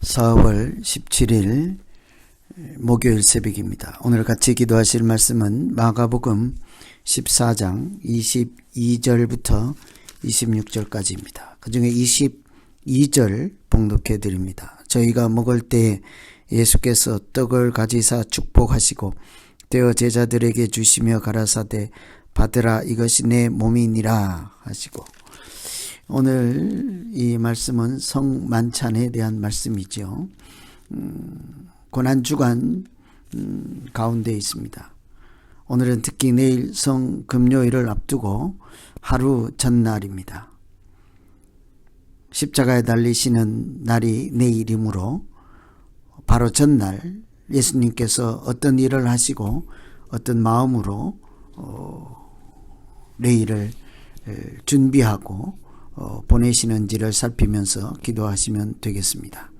4월 17일 목요일 새벽입니다. 오늘 같이 기도하실 말씀은 마가복음 14장 22절부터 26절까지입니다. 그 중에 22절 봉독해 드립니다. 저희가 먹을 때 예수께서 떡을 가지사 축복하시고 떼어 제자들에게 주시며 가라사대 받으라 이것이 내 몸이니라 하시고, 오늘 이 말씀은 성만찬에 대한 말씀이죠. 고난주간 가운데 있습니다. 오늘은 특히 내일 성금요일을 앞두고 하루 전날입니다. 십자가에 달리시는 날이 내일이므로 바로 전날 예수님께서 어떤 일을 하시고 어떤 마음으로 내일을 준비하고 보내시는지를 살피면서 기도하시면 되겠습니다.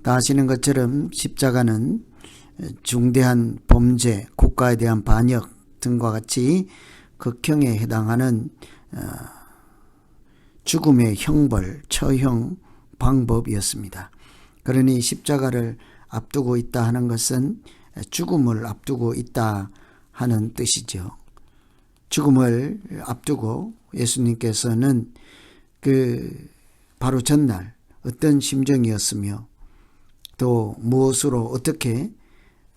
다 아시는 것처럼 십자가는 중대한 범죄, 국가에 대한 반역 등과 같이 극형에 해당하는 죽음의 형벌, 처형 방법이었습니다. 그러니 십자가를 앞두고 있다 하는 것은 죽음을 앞두고 있다 하는 뜻이죠. 죽음을 앞두고 예수님께서는 바로 전날 어떤 심정이었으며 또 무엇으로 어떻게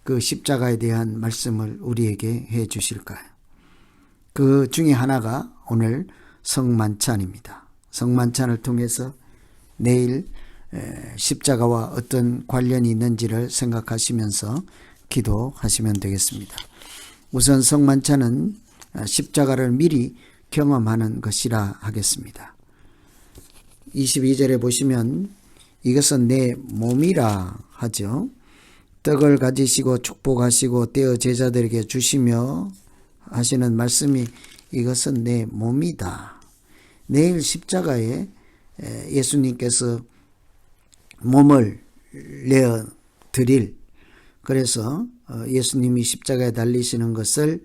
그 십자가에 대한 말씀을 우리에게 해 주실까요? 그 중에 하나가 오늘 성만찬입니다. 성만찬을 통해서 내일 십자가와 어떤 관련이 있는지를 생각하시면서 기도하시면 되겠습니다. 우선 성만찬은 십자가를 미리 경험하는 것이라 하겠습니다. 22절에 보시면 이것은 내 몸이라 하죠. 떡을 가지시고 축복하시고 떼어 제자들에게 주시며 하시는 말씀이 이것은 내 몸이다. 내일 십자가에 예수님께서 몸을 내어 드릴, 그래서 예수님이 십자가에 달리시는 것을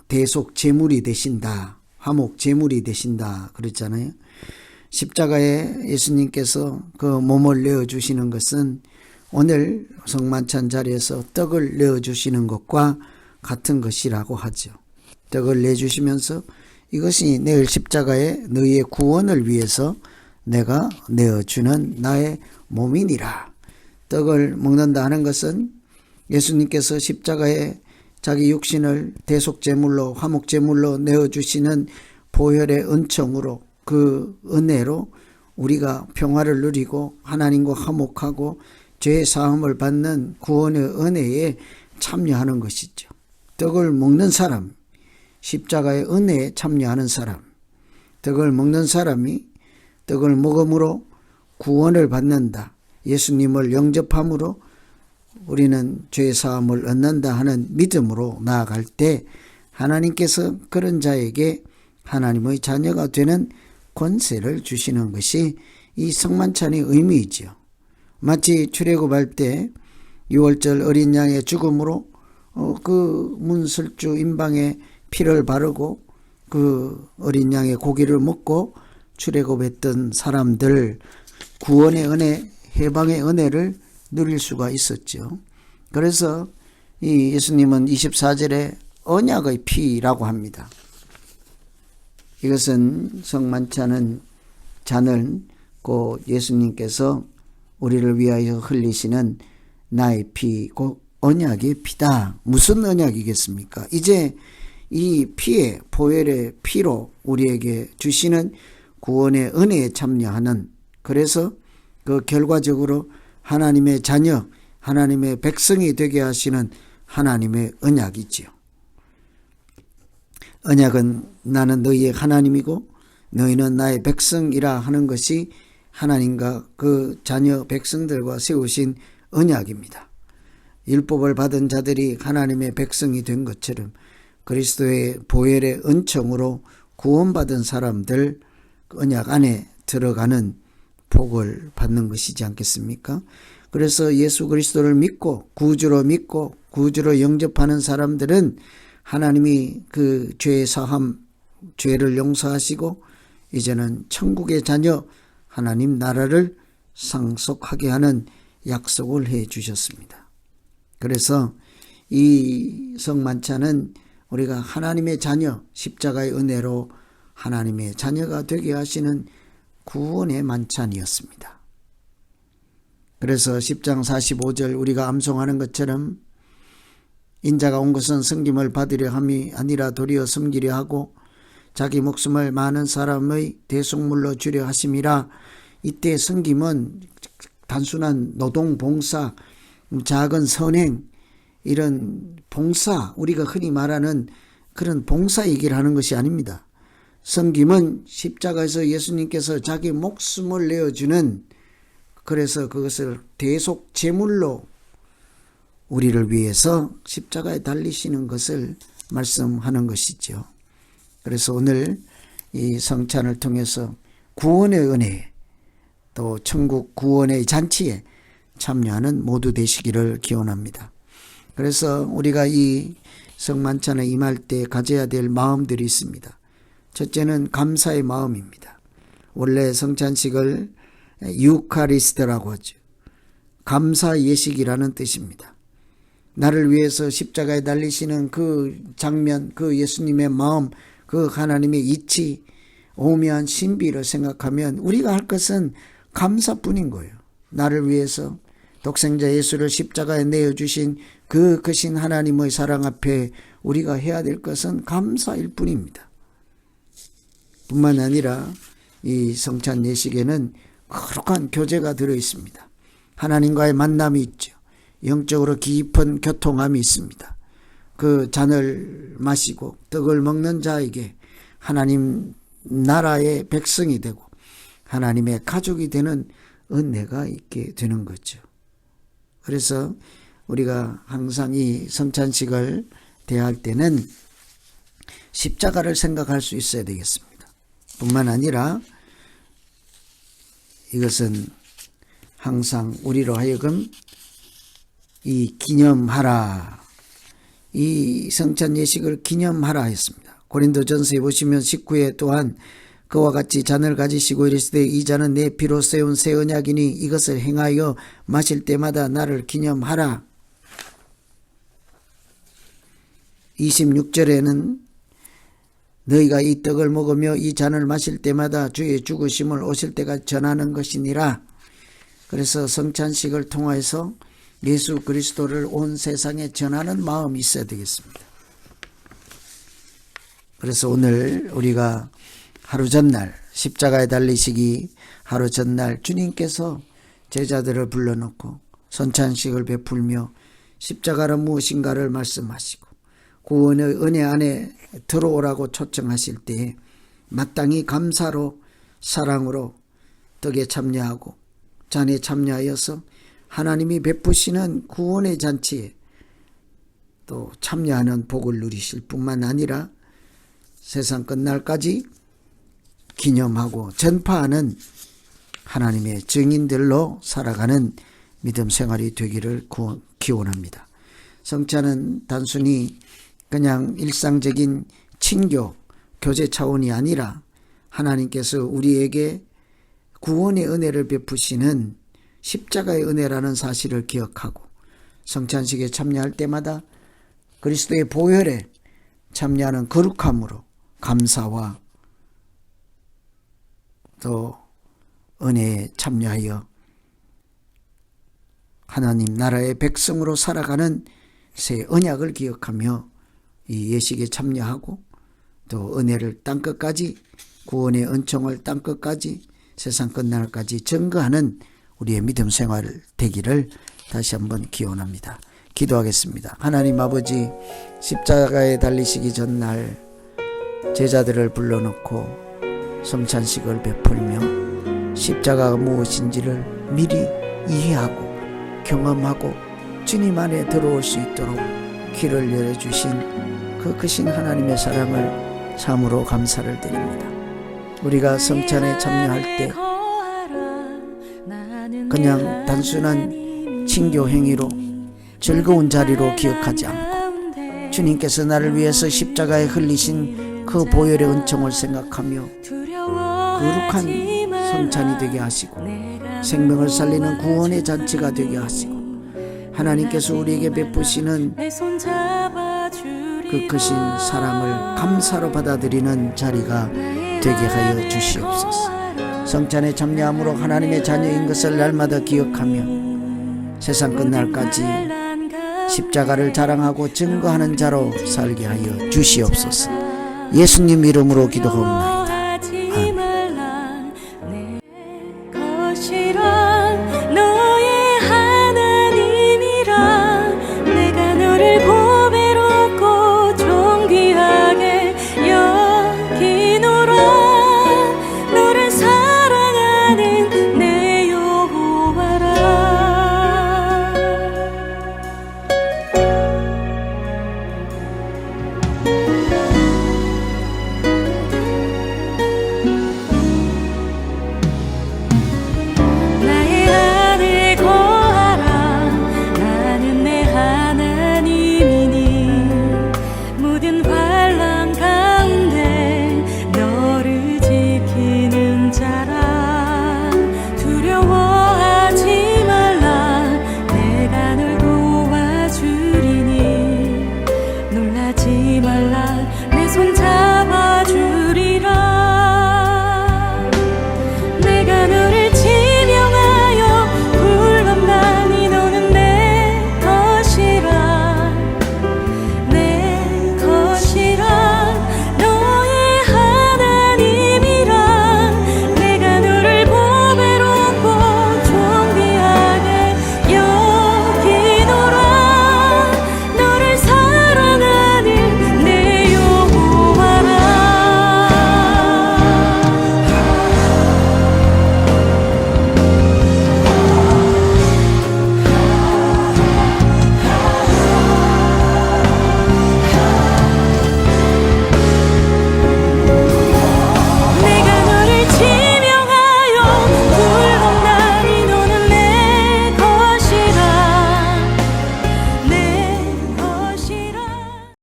대속 제물이 되신다, 화목 제물이 되신다 그랬잖아요. 십자가에 예수님께서 그 몸을 내어주시는 것은 오늘 성만찬 자리에서 떡을 내어주시는 것과 같은 것이라고 하죠. 떡을 내주시면서 이것이 내일 십자가에 너희의 구원을 위해서 내가 내어주는 나의 몸이니라. 떡을 먹는다 하는 것은 예수님께서 십자가에 자기 육신을 대속제물로 화목제물로 내어주시는 보혈의 은총으로, 그 은혜로 우리가 평화를 누리고 하나님과 화목하고 죄 사함을 받는 구원의 은혜에 참여하는 것이죠. 떡을 먹는 사람, 십자가의 은혜에 참여하는 사람, 떡을 먹는 사람이 떡을 먹음으로 구원을 받는다, 예수님을 영접함으로 우리는 죄 사함을 얻는다 하는 믿음으로 나아갈 때 하나님께서 그런 자에게 하나님의 자녀가 되는 권세를 주시는 것이 이 성만찬의 의미이죠. 마치 출애굽할 때 6월절 어린 양의 죽음으로 그 문설주 임방에 피를 바르고 그 어린 양의 고기를 먹고 출애굽했던 사람들, 구원의 은혜, 해방의 은혜를 누릴 수가 있었죠. 그래서 이 예수님은 24절에 언약의 피라고 합니다. 이것은 성만찬은 잔은 곧 예수님께서 우리를 위하여 흘리시는 나의 피, 곧 언약의 피다. 무슨 언약이겠습니까? 이제 이 피에, 보혈의 피로 우리에게 주시는 구원의 은혜에 참여하는, 그래서 그 결과적으로 하나님의 자녀, 하나님의 백성이 되게 하시는 하나님의 언약이지요. 언약은 나는 너희의 하나님이고 너희는 나의 백성이라 하는 것이 하나님과 그 자녀 백성들과 세우신 언약입니다. 율법을 받은 자들이 하나님의 백성이 된 것처럼 그리스도의 보혈의 은총으로 구원받은 사람들 언약 안에 들어가는 복을 받는 것이지 않겠습니까? 그래서 예수 그리스도를 믿고 구주로 영접하는 사람들은 하나님이 그 죄 사함, 죄를 용서하시고 이제는 천국의 자녀, 하나님 나라를 상속하게 하는 약속을 해 주셨습니다. 그래서 이 성만찬은 우리가 하나님의 자녀, 십자가의 은혜로 하나님의 자녀가 되게 하시는 구원의 만찬이었습니다. 그래서 10장 45절 우리가 암송하는 것처럼 인자가 온 것은 섬김을 받으려 함이 아니라 도리어 섬기려 하고 자기 목숨을 많은 사람의 대속물로 주려 하심이라. 이때 섬김은 단순한 노동 봉사, 작은 선행, 이런 봉사, 우리가 흔히 말하는 그런 봉사 얘기를 하는 것이 아닙니다. 섬김은 십자가에서 예수님께서 자기 목숨을 내어주는, 그래서 그것을 대속 제물로 우리를 위해서 십자가에 달리시는 것을 말씀하는 것이죠. 그래서 오늘 이 성찬을 통해서 구원의 은혜, 또 천국 구원의 잔치에 참여하는 모두 되시기를 기원합니다. 그래서 우리가 이 성만찬에 임할 때 가져야 될 마음들이 있습니다. 첫째는 감사의 마음입니다. 원래 성찬식을 유카리스트라고 하죠. 감사 예식이라는 뜻입니다. 나를 위해서 십자가에 달리시는 그 장면, 그 예수님의 마음, 그 하나님의 이치, 오묘한 신비를 생각하면 우리가 할 것은 감사뿐인 거예요. 나를 위해서 독생자 예수를 십자가에 내어주신 그 크신 하나님의 사랑 앞에 우리가 해야 될 것은 감사일 뿐입니다. 뿐만 아니라 이 성찬 예식에는 거룩한 교제가 들어있습니다. 하나님과의 만남이 있죠. 영적으로 깊은 교통함이 있습니다. 그 잔을 마시고 떡을 먹는 자에게 하나님 나라의 백성이 되고 하나님의 가족이 되는 은혜가 있게 되는 거죠. 그래서 우리가 항상 이 성찬식을 대할 때는 십자가를 생각할 수 있어야 되겠습니다. 뿐만 아니라 이것은 항상 우리로 하여금 이 기념하라, 이 성찬 예식을 기념하라 했습니다. 고린도전서에 보시면 19회 또한 그와 같이 잔을 가지시고 이르시되 이 잔은 내 피로 세운 새 언약이니 이것을 행하여 마실 때마다 나를 기념하라. 26절에는 너희가 이 떡을 먹으며 이 잔을 마실 때마다 주의 죽으심을 오실 때가 전하는 것이니라. 그래서 성찬식을 통해서 예수 그리스도를 온 세상에 전하는 마음이 있어야 되겠습니다. 그래서 오늘 우리가 하루 전날 십자가에 달리시기 하루 전날 주님께서 제자들을 불러놓고 성찬식을 베풀며 십자가는 무엇인가를 말씀하시고 구원의 은혜 안에 들어오라고 초청하실 때 마땅히 감사로 사랑으로 떡에 참여하고 잔에 참여하여서 하나님이 베푸시는 구원의 잔치에 또 참여하는 복을 누리실 뿐만 아니라 세상 끝날까지 기념하고 전파하는 하나님의 증인들로 살아가는 믿음 생활이 되기를 기원합니다. 성찬은 단순히 그냥 일상적인 친교, 교제 차원이 아니라 하나님께서 우리에게 구원의 은혜를 베푸시는 십자가의 은혜라는 사실을 기억하고 성찬식에 참여할 때마다 그리스도의 보혈에 참여하는 거룩함으로 감사와 또 은혜에 참여하여 하나님 나라의 백성으로 살아가는 새 언약을 기억하며 이 예식에 참여하고 또 은혜를 땅끝까지 구원의 은총을 땅끝까지 세상 끝날까지 증거하는 우리의 믿음 생활 되기를 다시 한번 기원합니다. 기도하겠습니다. 하나님 아버지, 십자가에 달리시기 전날 제자들을 불러놓고 성찬식을 베풀며 십자가가 무엇인지를 미리 이해하고 경험하고 주님 안에 들어올 수 있도록 길을 열어주신 그 크신 하나님의 사랑을 참으로 감사를 드립니다. 우리가 성찬에 참여할 때 그냥 단순한 친교 행위로 즐거운 자리로 기억하지 않고 주님께서 나를 위해서 십자가에 흘리신 그 보혈의 은총을 생각하며 거룩한 성찬이 되게 하시고 생명을 살리는 구원의 잔치가 되게 하시고 하나님께서 우리에게 베푸시는 그 크신 사랑을 감사로 받아들이는 자리가 되게 하여 주시옵소서. 성찬에 참여함으로 하나님의 자녀인 것을 날마다 기억하며 세상 끝날까지 십자가를 자랑하고 증거하는 자로 살게 하여 주시옵소서. 예수님 이름으로 기도하옵나이다. 아멘.